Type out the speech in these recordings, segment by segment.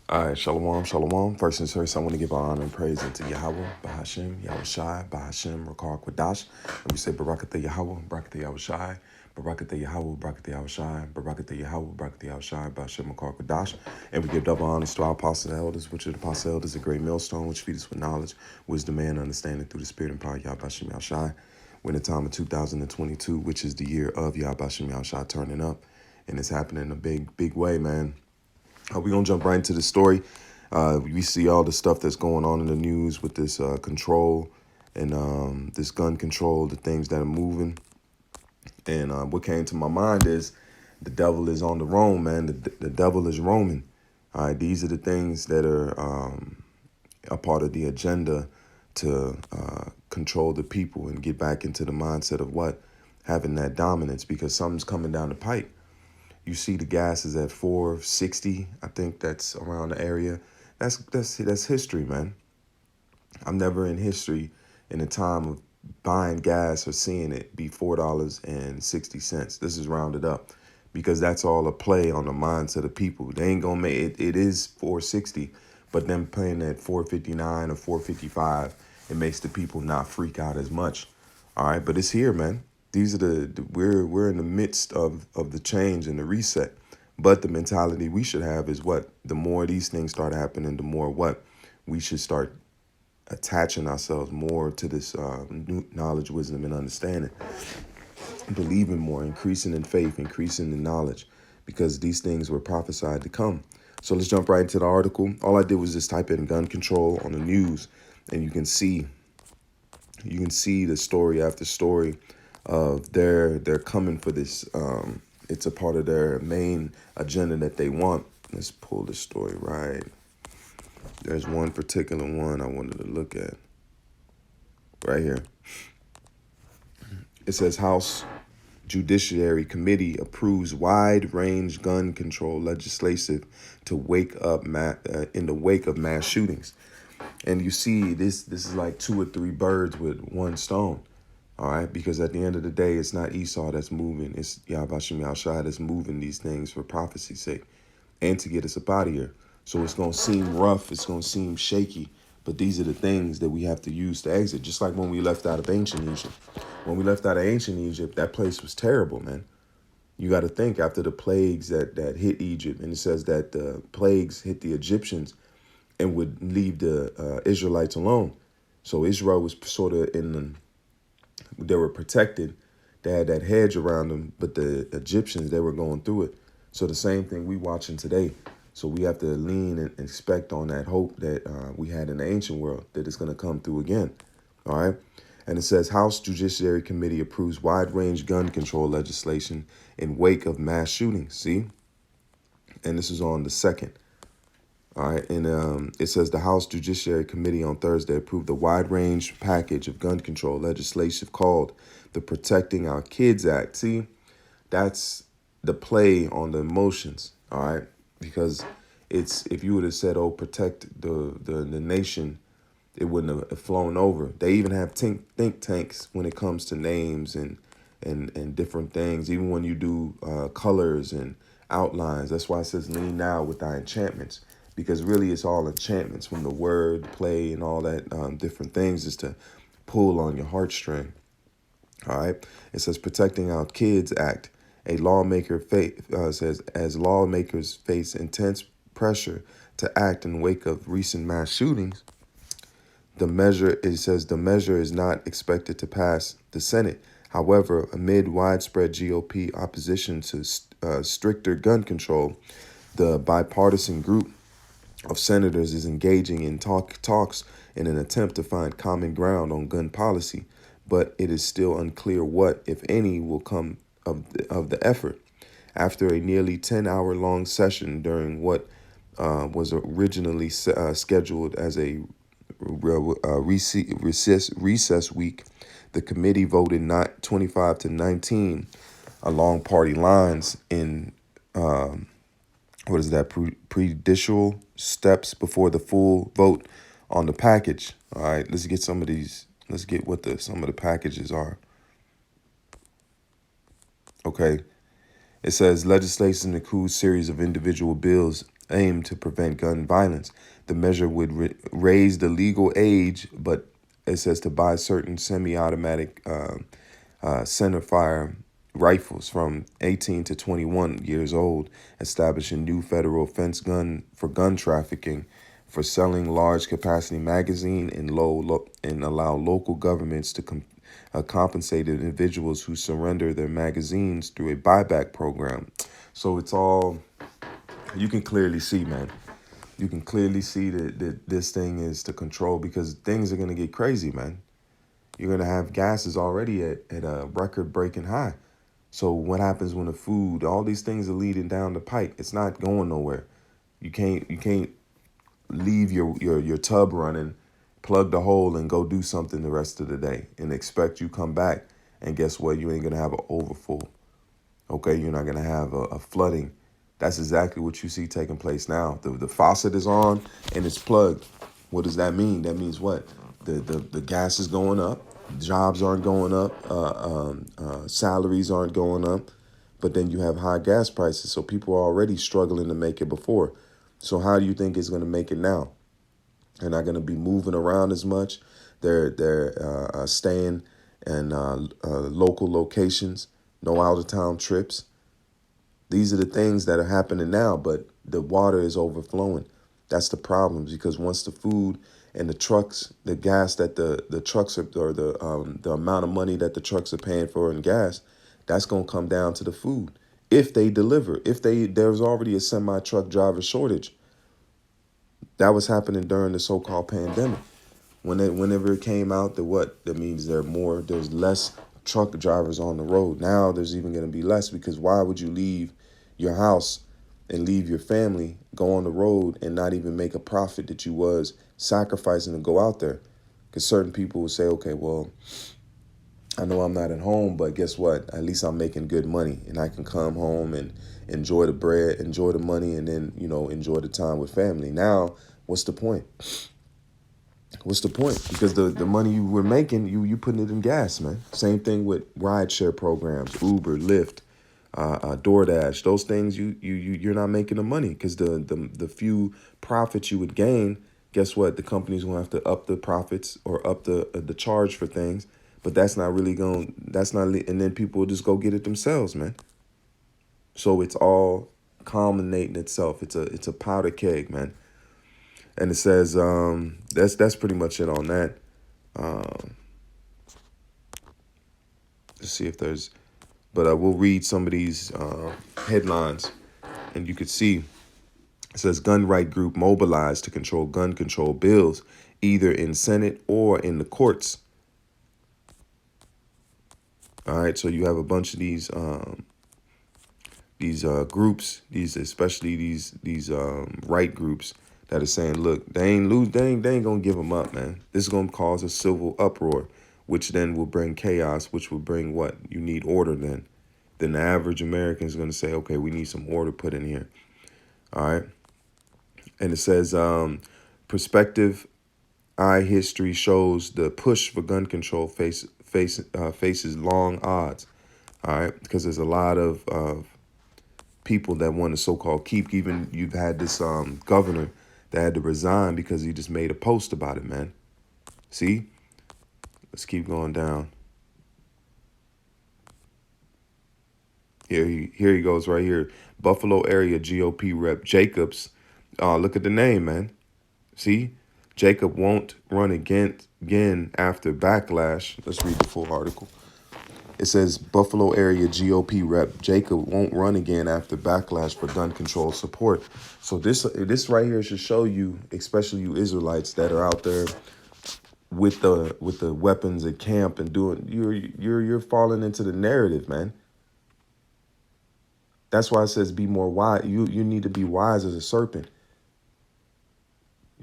All right, shalom, shalom. First and first, I want to give honor and praise unto Yahweh, Bahashem, Yahushai, Bahashem, Rakar Kwadash. And we say Barakatah Yahweh, Barakatah Yahushai, Barakatah Yahweh, Barakatah Yahushai, Barakatah Yahweh, Barakatah Yahushai, Bahashem, Rakar Kwadash. And we give double honors to our apostle elders, which are the apostle elders, a great millstone, which feed us with knowledge, wisdom, and understanding through the spirit and power of Yahweh, Bahashem, Yahushai. We're in the time of 2022, which is the year of Yahweh, Bahashem, Yahushai turning up. And it's happening in a big way, man. We're going to jump right into the story. We see all the stuff that's going on in the news with this control and this gun control, the things that are moving. And what came to my mind is the devil is on the roam, man. The devil is roaming. All right, these are the things that are a part of the agenda to control the people and get back into the mindset of what? Having that dominance, because something's coming down the pipe. You see the gas is at 460. I think that's around the area. That's history, man. I'm never in history in the time of buying gas or seeing it be $4.60. This is rounded up because that's all a play on the minds of the people. They ain't gonna make it. It is 460, but them paying at 459 or 455, it makes the people not freak out as much. All right, but it's here, man. These are we're in the midst of the change and the reset. But the mentality we should have is what? The more these things start happening, the more what? We should start attaching ourselves more to this new knowledge, wisdom, and understanding. Believing more, increasing in faith, increasing in knowledge, because these things were prophesied to come. So let's jump right into the article. All I did was just type in gun control on the news, and you can see the story after story of they're coming for this. It's a part of their main agenda that they want. Let's pull the story right. There's one particular one I wanted to look at right here. It says House Judiciary Committee approves wide-range gun control legislation to in the wake of mass shootings. And you see, this is like 2 or 3 birds with one stone. All right, because at the end of the day, it's not Esau that's moving. It's Yahweh Shem Yahushua that's moving these things for prophecy's sake and to get us up out of here. So it's going to seem rough. It's going to seem shaky. But these are the things that we have to use to exit. Just like when we left out of ancient Egypt. When we left out of ancient Egypt, that place was terrible, man. You got to think after the plagues that hit Egypt. And it says that the plagues hit the Egyptians and would leave the Israelites alone. So Israel was sort of they were protected. They had that hedge around them, but the Egyptians, they were going through it. So the same thing we watching today. So we have to lean and expect on that hope that we had in the ancient world, that it's going to come through again. All right. And it says House Judiciary Committee approves wide-range gun control legislation in wake of mass shootings. See? And this is on the 2nd. All right, and it says the House Judiciary Committee on Thursday approved a wide-range package of gun control legislation called the Protecting Our Kids Act. See, that's the play on the emotions, all right? Because it's, if you would have said, oh, protect the nation, it wouldn't have flown over. They even have think tanks when it comes to names and different things, even when you do colors and outlines. That's why it says lean now with thy enchantments. Because really it's all enchantments from the word, play, and all that different things is to pull on your heartstring. All right. It says Protecting Our Kids Act. A lawmaker says as lawmakers face intense pressure to act in wake of recent mass shootings, the measure is not expected to pass the Senate. However, amid widespread GOP opposition to stricter gun control, the bipartisan group of senators is engaging in talks in an attempt to find common ground on gun policy, but it is still unclear what, if any, will come of the effort. After a nearly 10-hour-long session during what was originally scheduled as a recess week, the committee voted not 25-19 along party lines in prejudicial steps before the full vote on the package. All right, let's get some of these. Let's get what some of the packages are. Okay. It says legislation includes series of individual bills aimed to prevent gun violence. The measure would raise the legal age, but it says to buy certain semi-automatic centerfire rifles from 18 to 21 years old, establish a new federal offense gun for gun trafficking, for selling large capacity magazine, and and allow local governments to compensate individuals who surrender their magazines through a buyback program. So it's all, you can clearly see, man. You can clearly see that this thing is to control, because things are going to get crazy, man. You're going to have gases already at a record breaking high. So what happens when the food, all these things are leading down the pipe? It's not going nowhere. You can't leave your tub running, plug the hole, and go do something the rest of the day and expect you come back, and guess what? You ain't gonna have an overfull. Okay, you're not gonna have a flooding. That's exactly what you see taking place now. The faucet is on and it's plugged. What does that mean? That means what? The gas is going up, jobs aren't going up, salaries aren't going up, but then you have high gas prices. So people are already struggling to make it before. So how do you think it's going to make it now? They're not going to be moving around as much. They're staying in local locations, no out of town trips. These are the things that are happening now, but the water is overflowing. That's the problem, because once the food and the trucks, the gas that the trucks are, or the amount of money that the trucks are paying for in gas, that's gonna come down to the food. If they deliver, there's already a semi truck driver shortage. That was happening during the so-called pandemic. Whenever it came out, that means there's less truck drivers on the road. Now there's even going to be less, because why would you leave your house and leave your family, go on the road, and not even make a profit that you was sacrificing to go out there? Because certain people will say, okay, well, I know I'm not at home, but guess what? At least I'm making good money, and I can come home and enjoy the bread, enjoy the money, and then, enjoy the time with family. Now, what's the point? What's the point? Because the money you were making, you putting it in gas, man. Same thing with rideshare programs, Uber, Lyft, DoorDash. Those things you're not making the money, because the few profits you would gain, guess what? The companies will have to up the profits or up the charge for things, but that's not really going. That's not, and then people will just go get it themselves, man. So it's all culminating itself. It's a powder keg, man. And it says that's pretty much it on that. Um, let's see if there's, but we'll read some of these headlines, and you could see it says gun right group mobilized to control gun control bills, either in Senate or in the courts. All right, so you have a bunch of these groups, especially these right groups that are saying, look, they ain't gonna give them up, man. This is gonna cause a civil uproar, which then will bring chaos, which will bring what? You need order then. Then the average American is gonna say, okay, we need some order put in here. All right. And it says, perspective eye history shows the push for gun control faces long odds. All right, because there's a lot of people that want to so-called keep. Even you've had this governor that had to resign because he just made a post about it, man. See, let's keep going down. Here he goes right here. Buffalo area GOP rep Jacobs. Look at the name, man. See, Jacob won't run again after backlash. Let's read the full article. It says Buffalo area GOP rep Jacob won't run again after backlash for gun control support. So this right here should show you, especially you Israelites that are out there with the weapons at camp and doing, you're falling into the narrative, man. That's why it says be more wise. You need to be wise as a serpent.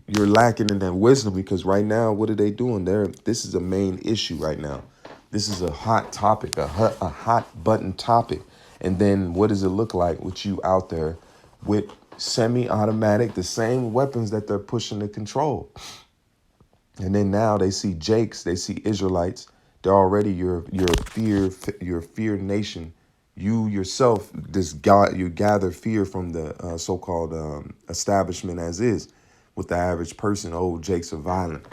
You're lacking in that wisdom, because right now, what are they doing? This is a main issue right now. This is a hot topic, a hot button topic. And then what does it look like with you out there with semi-automatic, the same weapons that they're pushing to control? And then now they see Jakes, they see Israelites. They're already your fear nation. You yourself, you gather fear from the so-called establishment as is, with the average person. Oh, Jake's a violent.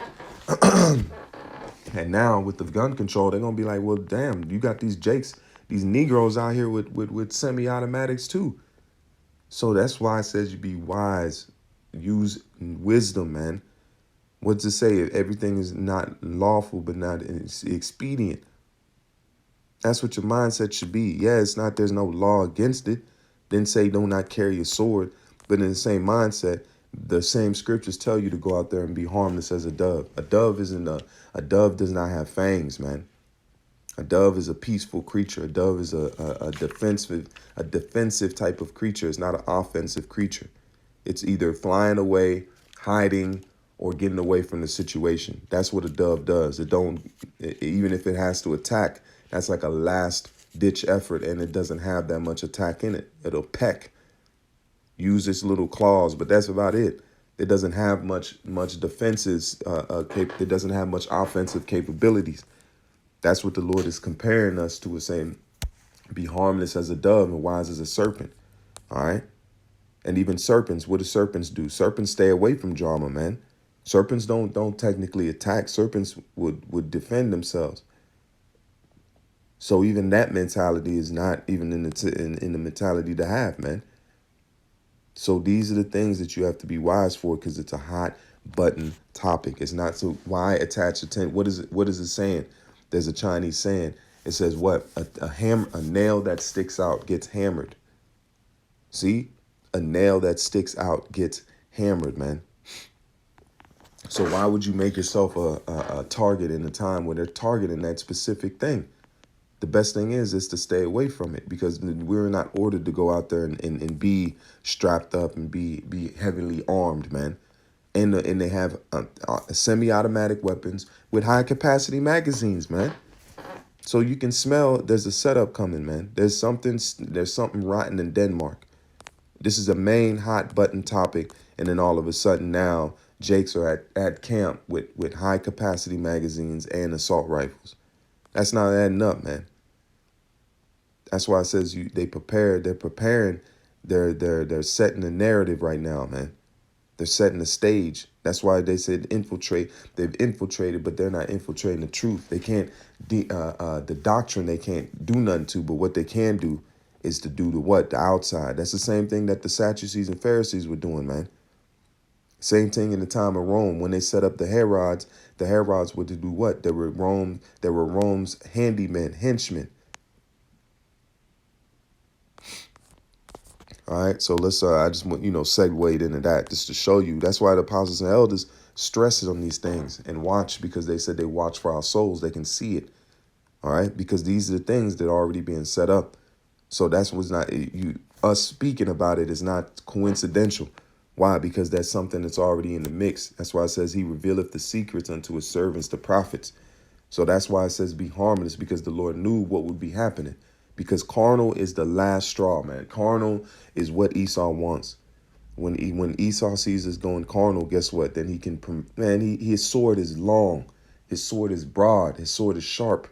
And now with the gun control, they're gonna be like, well, damn, you got these Jakes, these Negroes out here with semi-automatics too. So that's why it says you be wise, use wisdom, man. What's it say? Everything is not lawful, but not expedient. That's what your mindset should be. Yeah, it's not, there's no law against it. Didn't say do not carry a sword, but in the same mindset, the same scriptures tell you to go out there and be harmless as a dove. A dove does not have fangs, man. A dove is a peaceful creature. A dove is a defensive type of creature. It's not an offensive creature. It's either flying away, hiding, or getting away from the situation. That's what a dove does. It don't, even if it has to attack, that's like a last ditch effort, and it doesn't have that much attack in it. It'll peck, use its little claws, but that's about it. It doesn't have much defenses. It doesn't have much offensive capabilities. That's what the Lord is comparing us to, is saying, be harmless as a dove and wise as a serpent. All right. And even serpents, what do serpents do? Serpents stay away from drama, man. Serpents don't technically attack. Serpents would defend themselves. So even that mentality is not even in the mentality to have, man. So these are the things that you have to be wise for, because it's a hot button topic. It's not, so why attach attention? What is it? What is it saying? There's a Chinese saying. It says what? A nail that sticks out gets hammered. See? A nail that sticks out gets hammered, man. So why would you make yourself a target in a time when they're targeting that specific thing? The best thing is to stay away from it, because we're not ordered to go out there and be strapped up and be heavily armed, man. And they have semi-automatic weapons with high capacity magazines, man. So you can smell there's a setup coming, man. There's something rotten in Denmark. This is a main hot button topic. And then all of a sudden now Jakes are at camp with high capacity magazines and assault rifles. That's not adding up, man. That's why it says they're preparing, they're setting the narrative right now, man. They're setting the stage. That's why they said infiltrate. They've infiltrated, but they're not infiltrating the truth. They can't, the doctrine they can't do nothing to, but what they can do is to do the outside. That's the same thing that the Sadducees and Pharisees were doing, man. Same thing in the time of Rome. When they set up the Herods were to do what? They were Rome's handymen, henchmen. All right, so let's. I just want segued into that just to show you. That's why the apostles and elders stress on these things and watch, because they said they watch for our souls. They can see it. All right, because these are the things that are already being set up. So that's what's not us speaking about it is not coincidental. Why? Because that's something that's already in the mix. That's why it says he revealeth the secrets unto his servants, the prophets. So that's why it says be harmless, because the Lord knew what would be happening. Because carnal is the last straw, man. Carnal is what Esau wants. When Esau sees us going carnal, guess what? Then he can, man, his sword is long. His sword is broad. His sword is sharp.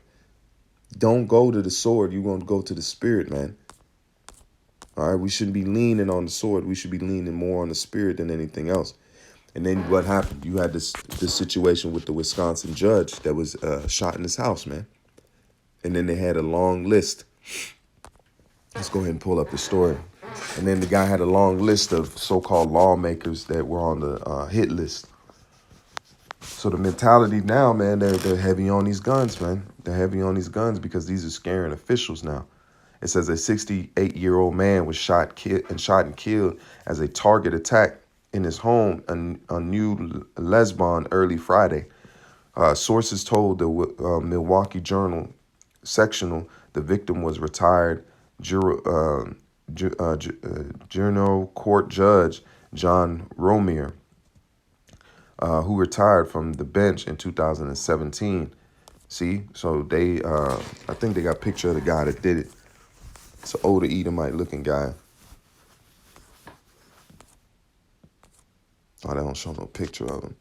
Don't go to the sword. You're going to go to the spirit, man. All right, we shouldn't be leaning on the sword. We should be leaning more on the spirit than anything else. And then what happened? You had this situation with the Wisconsin judge that was shot in his house, man. And then they had a long list. Let's go ahead and pull up the story. And then the guy had a long list of so-called lawmakers that were on the hit list. So the mentality now, man, they're heavy on these guns, man. They're heavy on these guns because these are scaring officials now. It says a 68-year-old man was shot and killed as a target attack in his home on New Lisbon early Friday. Sources told the Milwaukee Journal sectional the victim was retired Juvenile Court Judge John Romier, who retired from the bench in 2017. See, so they, I think they got a picture of the guy that did it. It's an older Edomite looking guy. Oh, they don't show no picture of him.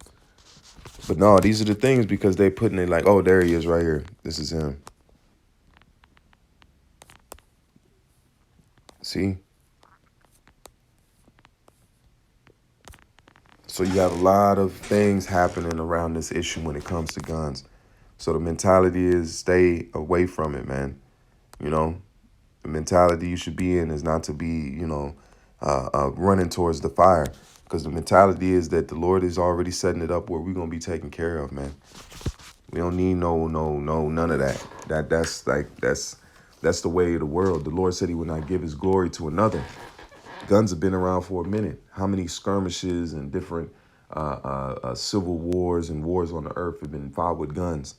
But no, these are the things, because they putting it like, oh, there he is right here. This is him. See? So you have a lot of things happening around this issue when it comes to guns. So the mentality is stay away from it, man. You know, the mentality you should be in is not to be, running towards the fire. Because the mentality is that the Lord is already setting it up where we're going to be taken care of, man. We don't need none of that. That's the way of the world. The Lord said he would not give his glory to another. Guns have been around for a minute. How many skirmishes and different civil wars and wars on the earth have been fought with guns?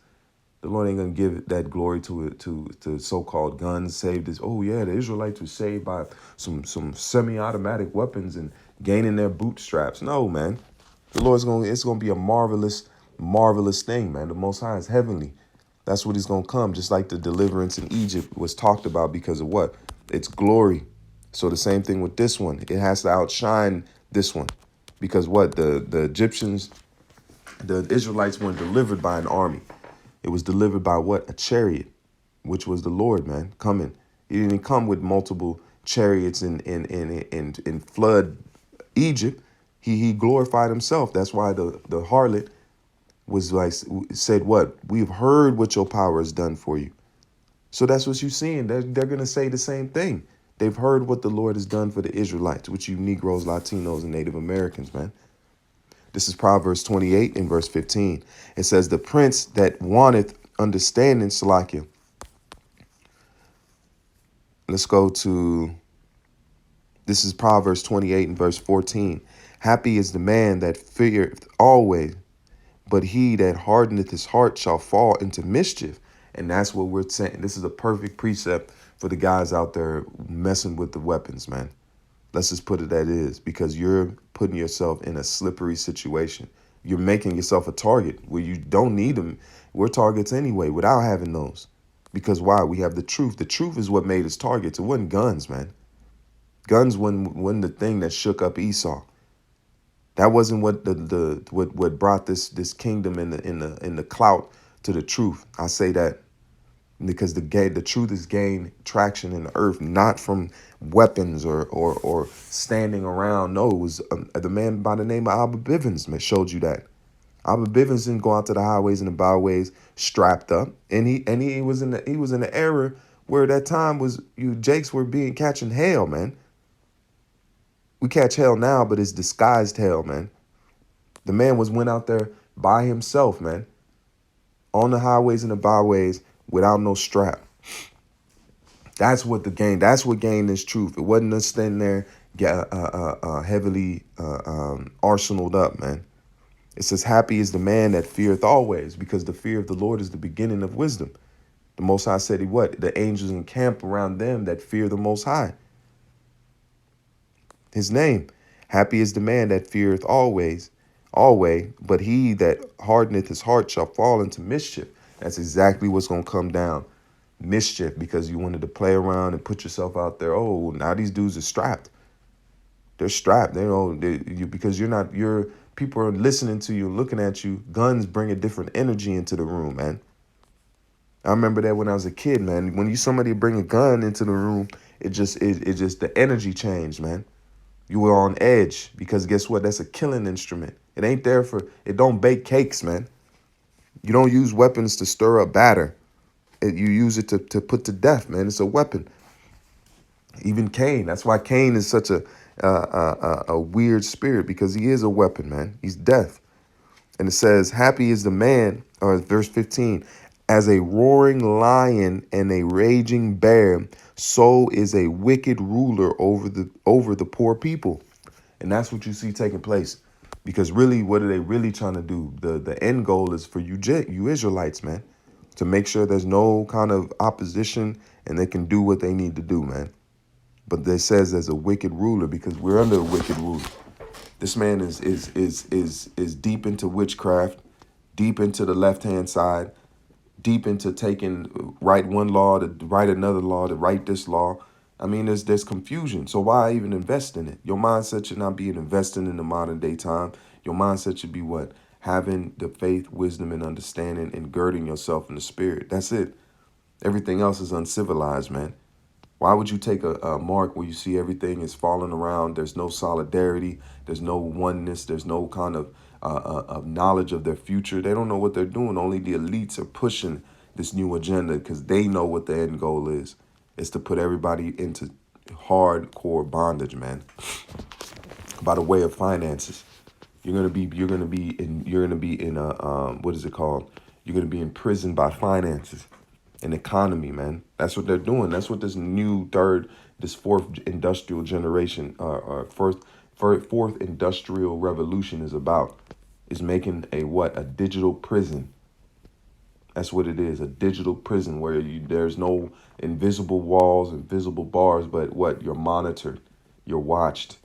The Lord ain't gonna give that glory to so-called guns saved as, oh yeah, the Israelites were saved by some semi-automatic weapons and gaining their bootstraps. No, man. It's gonna be a marvelous thing, man. The Most High is heavenly. That's what is gonna come. Just like the deliverance in Egypt was talked about because of what? It's glory. So the same thing with this one. It has to outshine this one. Because what? The Egyptians, the Israelites weren't delivered by an army. It was delivered by what? A chariot, which was the Lord, man, coming. He didn't come with multiple chariots and flood Egypt. He glorified himself. That's why the harlot was like, said what? We've heard what your power has done for you. So that's what you're seeing. They're going to say the same thing. They've heard what the Lord has done for the Israelites, which you Negroes, Latinos, and Native Americans, man. This is Proverbs 28 and verse 15. It says, the prince that wanteth understanding, Salakia. Let's go to, this is Proverbs 28 and verse 14. Happy is the man that feareth always, but he that hardeneth his heart shall fall into mischief. And that's what we're saying. This is a perfect precept for the guys out there messing with the weapons, man. Let's just put it that is, because you're putting yourself in a slippery situation. You're making yourself a target where you don't need them. We're targets anyway without having those. Because why? We have the truth. The truth is what made us targets. It wasn't guns, man. Guns wasn't the thing that shook up Esau. That wasn't what what brought this kingdom in the clout to the truth. I say that because the truth is gained traction in the earth, not from weapons or standing around. No, it was the man by the name of Abba Bivens that showed you that. Abba Bivens didn't go out to the highways and the byways strapped up, and he was in the era where that time was Jakes were catching hell, man. We catch hell now, but it's disguised hell, man. The man went out there by himself, man, on the highways and the byways without no strap. That's what gained this truth. It wasn't us standing there heavily arsenaled up, man. It says, happy is the man that feareth always, because the fear of the Lord is the beginning of wisdom. The Most High said, the angels encamp around them that fear the Most High. His name. Happy is the man that feareth always, but he that hardeneth his heart shall fall into mischief. That's exactly what's going to come down. Mischief, because you wanted to play around and put yourself out there. Oh, now these dudes are strapped. They're strapped. Because people are listening to you, looking at you. Guns bring a different energy into the room, man. I remember that when I was a kid, man. When somebody bring a gun into the room, it just the energy changed, man. You were on edge, because guess what? That's a killing instrument. It don't bake cakes, man. You don't use weapons to stir up batter. You use it to put to death, man. It's a weapon. Even Cain. That's why Cain is such a weird spirit, because he is a weapon, man. He's death. And it says, happy is the man, or verse 15, as a roaring lion and a raging bear, so is a wicked ruler over the poor people. And that's what you see taking place. Because really, what are they really trying to do? The end goal is for you Israelites, man, to make sure there's no kind of opposition and they can do what they need to do, man. But they says there's a wicked ruler, because we're under a wicked ruler. This man is deep into witchcraft, deep into the left-hand side, deep into taking write one law to write another law to write this law. I mean, there's confusion. So why even invest in it? Your mindset should not be investing in the modern day time. Your mindset should be what? Having the faith, wisdom, and understanding, and girding yourself in the spirit. That's it. Everything else is uncivilized, man. Why would you take a mark where you see everything is falling around? There's no solidarity. There's no oneness. There's no kind of knowledge of their future. They don't know what they're doing. Only the elites are pushing this new agenda because they know what the end goal is. It's to put everybody into hardcore bondage, man, by the way of finances. You're gonna be in a what is it called? You're gonna be in prison by finances and economy, man. That's what they're doing. That's what this fourth industrial generation, fourth industrial revolution is about. Is making a digital prison. That's what it is, a digital prison where there's no invisible walls, invisible bars, but you're monitored, you're watched,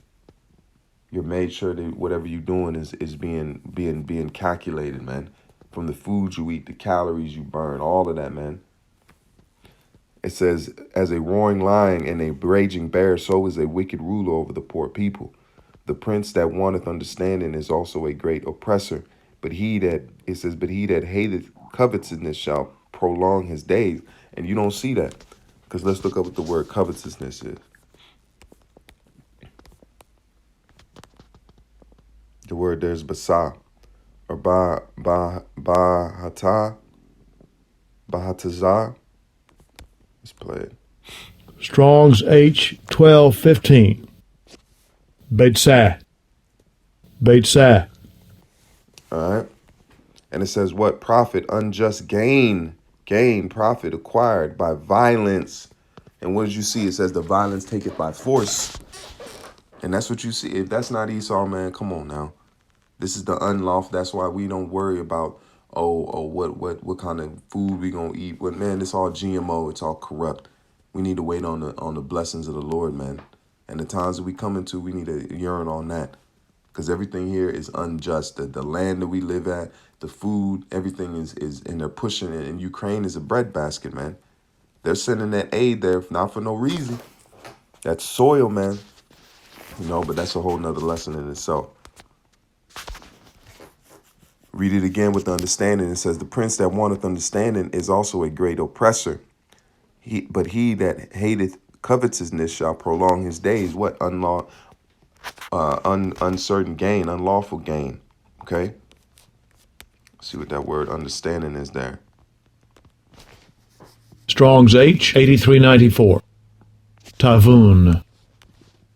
you're made sure that whatever you're doing is being calculated, man. From the food you eat, the calories you burn, all of that, man. It says, as a roaring lion and a raging bear, so is a wicked ruler over the poor people. The prince that wanteth understanding is also a great oppressor. But he that hateth covetousness shall prolong his days. And you don't see that. Because let's look up what the word covetousness is. The word there's basa, or bahatazah. Let's play it. Strong's H 1215. Beitzah. Beitzah. All right. And it says what? Profit, unjust gain, profit acquired by violence. And what did you see? It says the violence take it by force. And that's what you see. If that's not Esau, man, come on now. This is the unlawful. That's why we don't worry about, what kind of food we gonna eat. But man, it's all GMO. It's all corrupt. We need to wait on the blessings of the Lord, man. And the times that we come into, we need to yearn on that. Because everything here is unjust. The land that we live at, the food, everything is, and they're pushing it. And Ukraine is a breadbasket, man. They're sending that aid there, not for no reason. That's soil, man. But that's a whole nother lesson in itself. Read it again with the understanding. It says, the prince that wanteth understanding is also a great oppressor. But he that hateth covetousness shall prolong his days. What? Uncertain gain, unlawful gain. Okay? See what that word understanding is there. Strong's H 8394. Tavun.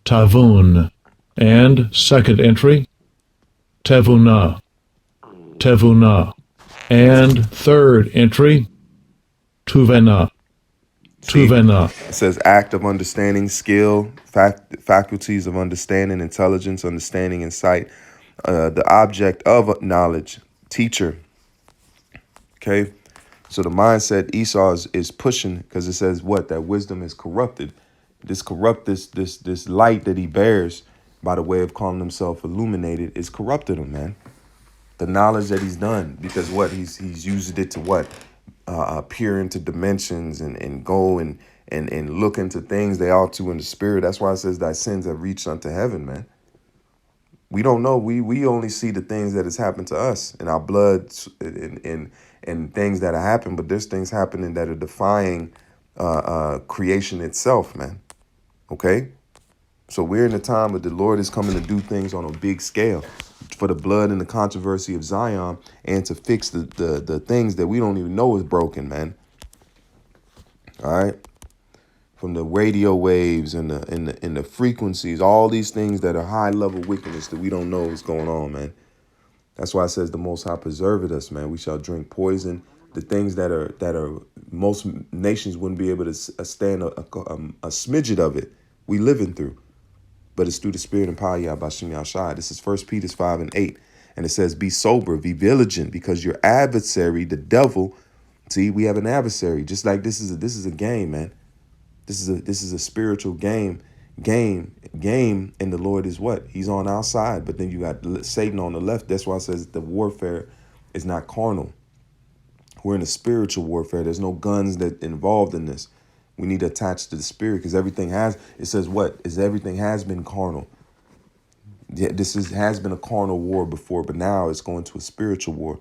Tavun. And second entry, Tevunah. Tevunah. And third entry, Tuvena. Tuvena. It says act of understanding, skill, faculties of understanding, intelligence, understanding, insight. The object of knowledge, teacher. Okay? So the mindset Esau is pushing, because it says what? That wisdom is corrupted. This light that he bears by the way of calling himself illuminated is corrupted him, man. The knowledge that he's done, because what? He's used it to what? Peer into dimensions and go and look into things they ought to in the spirit. That's why it says thy sins have reached unto heaven, man. We don't know. We only see the things that has happened to us in our blood and things that have happened, but there's things happening that are defying creation itself, man. Okay? So we're in a time where the Lord is coming to do things on a big scale for the blood and the controversy of Zion, and to fix the things that we don't even know is broken, man. All right? From the radio waves and the frequencies, all these things that are high level wickedness that we don't know what's going on, man. That's why it says the Most High preserved us, man. We shall drink poison. The things that are most nations wouldn't be able to stand a smidget of it. We living through, but it's through the Spirit and power of Bashim Yahshai. This is 1 Peter 5:8, and it says, "Be sober, be vigilant, because your adversary, the devil." See, we have an adversary. Just like this is a game, man. This is a spiritual game, and the Lord is what? He's on our side, but then you got Satan on the left. That's why it says the warfare is not carnal. We're in a spiritual warfare. There's no guns that involved in this. We need to attach to the spirit, because everything has been carnal. Yeah, has been a carnal war before, but now it's going to a spiritual war.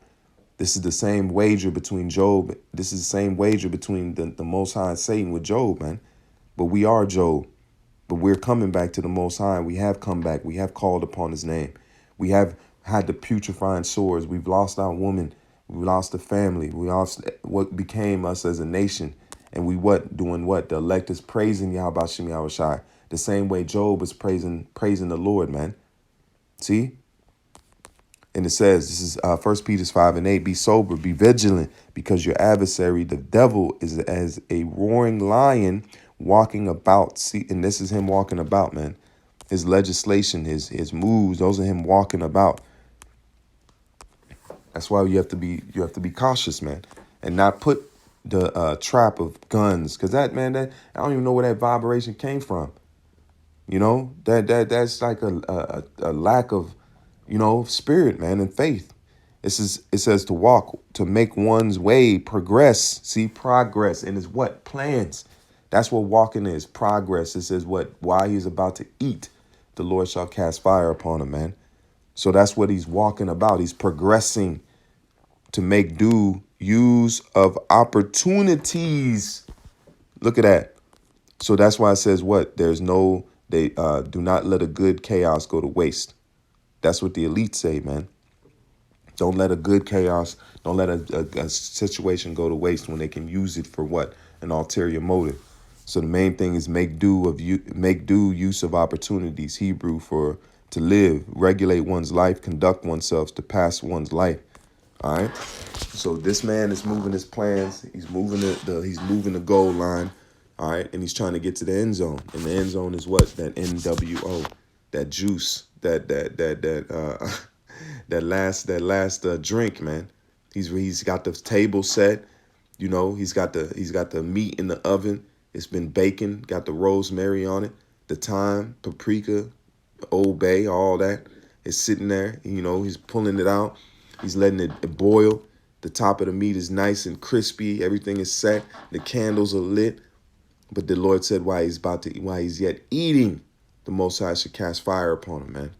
This is the same wager between Job. This is the same wager between the Most High and Satan with Job, man. But we are Job. But we're coming back to the Most High. We have come back. We have called upon his name. We have had the putrefying sores. We've lost our woman. We lost the family. We lost what became us as a nation. And we doing what? The elect is praising Yahweh Shem Yahushai. The same way Job is praising the Lord, man. See? And it says, this is 1 Peter 5:8, be sober, be vigilant, because your adversary, the devil, is as a roaring lion walking about. See, and this is him walking about, man. His legislation, his moves, those are him walking about. That's why you have to be cautious, man, and not put the trap of guns, because that I don't even know where that vibration came from. You know, that's like a lack of, spirit, man, and faith. It says to walk, to make one's way, progress. See, progress, and it's what? Plans. That's what walking is, progress. It says what? While he's about to eat, the Lord shall cast fire upon him, man. So that's what he's walking about. He's progressing to make due use of opportunities. Look at that. So that's why it says what? They do not let a good chaos go to waste. That's what the elites say, man. Don't let a good chaos, don't let a situation go to waste when they can use it for what? An ulterior motive. So the main thing is make due use of opportunities. Hebrew for to live, regulate one's life, conduct oneself, to pass one's life. All right. So this man is moving his plans. He's moving the goal line. All right. And he's trying to get to the end zone. And the end zone is what? That NWO, that juice, that last drink, man. He's got the table set. He's got the meat in the oven. It's been baking. Got the rosemary on it. The thyme, paprika, Old Bay, all that is sitting there. He's pulling it out. He's letting it boil. The top of the meat is nice and crispy. Everything is set. The candles are lit. But the Lord said while he's yet eating, the Most High should cast fire upon him, man.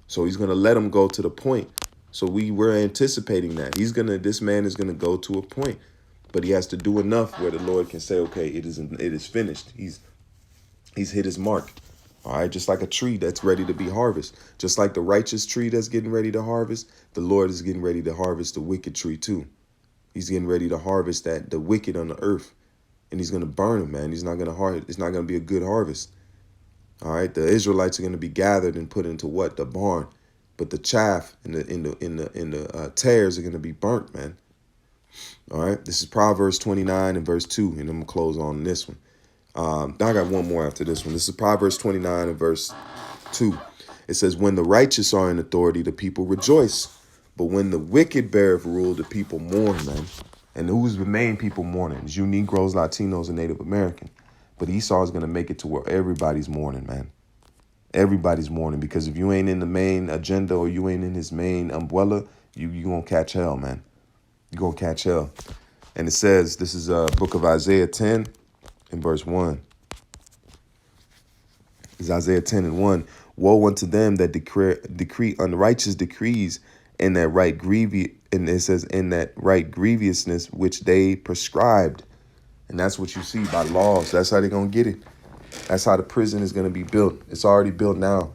So he's going to let him go to the point. So we're anticipating that. This man is going to go to a point. But he has to do enough where the Lord can say, okay, it is finished. He's hit his mark. All right, just like a tree that's ready to be harvested. Just like the righteous tree that's getting ready to harvest, the Lord is getting ready to harvest the wicked tree too. He's getting ready to harvest the wicked on the earth. And he's going to burn them, man. It's not going to be a good harvest. All right, the Israelites are going to be gathered and put into what? The barn. But the chaff and the tares are going to be burnt, man. All right, this is Proverbs 29 and verse 2, and I'm going to close on this one. I got one more after this one. This is Proverbs 29 and verse 2. It says, when the righteous are in authority, the people rejoice. But when the wicked beareth rule, the people mourn, man. And who's the main people mourning? It's you Negroes, Latinos, and Native American. But Esau is going to make it to where everybody's mourning, man. Everybody's mourning, because if you ain't in the main agenda or you ain't in his main umbrella, you going to catch hell, man. You're going to catch hell. And it says, this is book of Isaiah 10 and verse 1. It's Isaiah 10 and 1. Woe unto them that decree unrighteous decrees in that right grievous, and it says in that right grievousness which they prescribed. And that's what you see by laws. That's how they're going to get it. That's how the prison is going to be built. It's already built now,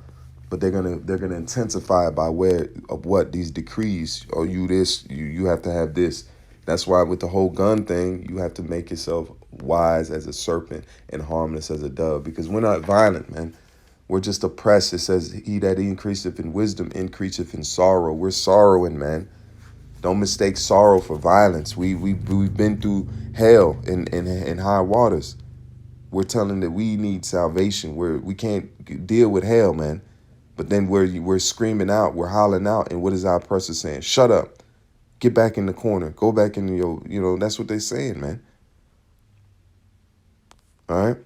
but they're going to intensify it by way of what? These decrees. Oh, you have to have this. That's why with the whole gun thing, you have to make yourself wise as a serpent and harmless as a dove, because we're not violent, man. We're just oppressed. It says, he that increaseth in wisdom increaseth in sorrow. We're sorrowing, man. Don't mistake sorrow for violence. We've been through hell in high waters. We're telling that we need salvation. We can't deal with hell, man. But then we're screaming out, we're hollering out, and what is our oppressor saying? Shut up. Get back in the corner. Go back in your, that's what they're saying, man. All right.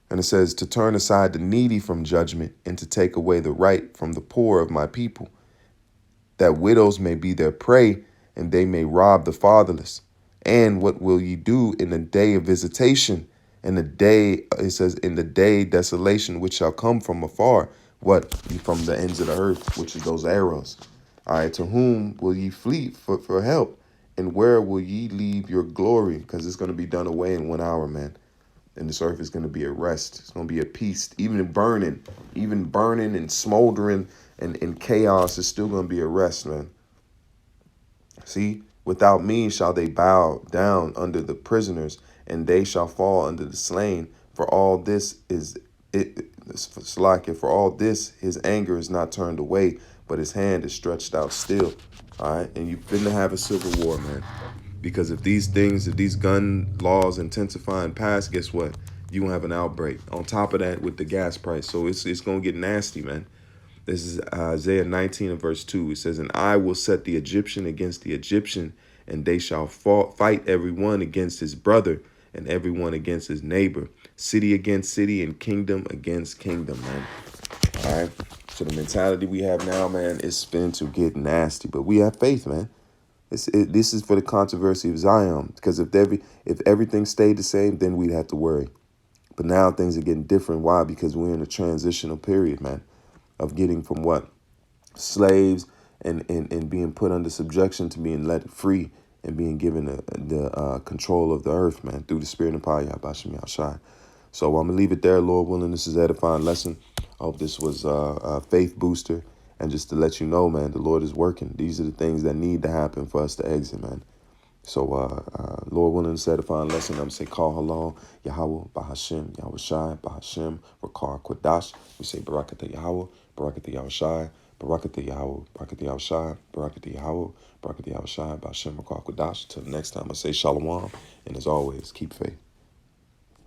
And it says to turn aside the needy from judgment and to take away the right from the poor of my people, that widows may be their prey and they may rob the fatherless. And what will ye do in the day of visitation? In the day, it says, in the day desolation, which shall come from afar. What? From the ends of the earth, which is those arrows. All right, to whom will ye flee for help? And where will ye leave your glory? Because it's going to be done away in 1 hour, man. and this earth is going to be at rest. It's going to be at peace. Even burning and smoldering and in chaos, it's still going to be at rest, man. See, without me shall they bow down under the prisoners, and they shall fall under the slain. For all this is for all this his anger is not turned away, but his hand is stretched out still. All right, and you've been to have a civil war, man. Because if these gun laws intensify and pass, guess what? You gonna have an outbreak. On top of that, with the gas price, so it's gonna get nasty, man. This is Isaiah 19 and verse 2. It says, "And I will set the Egyptian against the Egyptian, and they shall fight everyone against his brother, and everyone against his neighbor, city against city, and kingdom against kingdom," man. All right. So the mentality we have now, man, is spin to get nasty, but we have faith, man. This is for the controversy of Zion, because if everything stayed the same, then we'd have to worry. But now things are getting different. Why? Because we're in a transitional period, man, of getting from what? Slaves and being put under subjection to being let free and being given the control of the earth, man, through the spirit and power. Yahbashim. So I'm going to leave it there, Lord willing. This is an edifying lesson. I hope this was a faith booster. And just to let you know, man, the Lord is working. These are the things that need to happen for us to exit, man. So, Lord willing, this edifying lesson, I'm going to say, call halal, Yahweh, Bahashim, Yahweh Shai, Bahashim, Rakar Kwadash. We say, Barakatah Yahweh, Barakatah Yahweh Shai, Barakatah Yahweh, Barakatah Yahweh Shai, Barakatah Yahweh, Barakatah Yahweh Shai, Bahashim, Rakar Kwadash. Till the next time, I say Shalom. And as always, keep faith.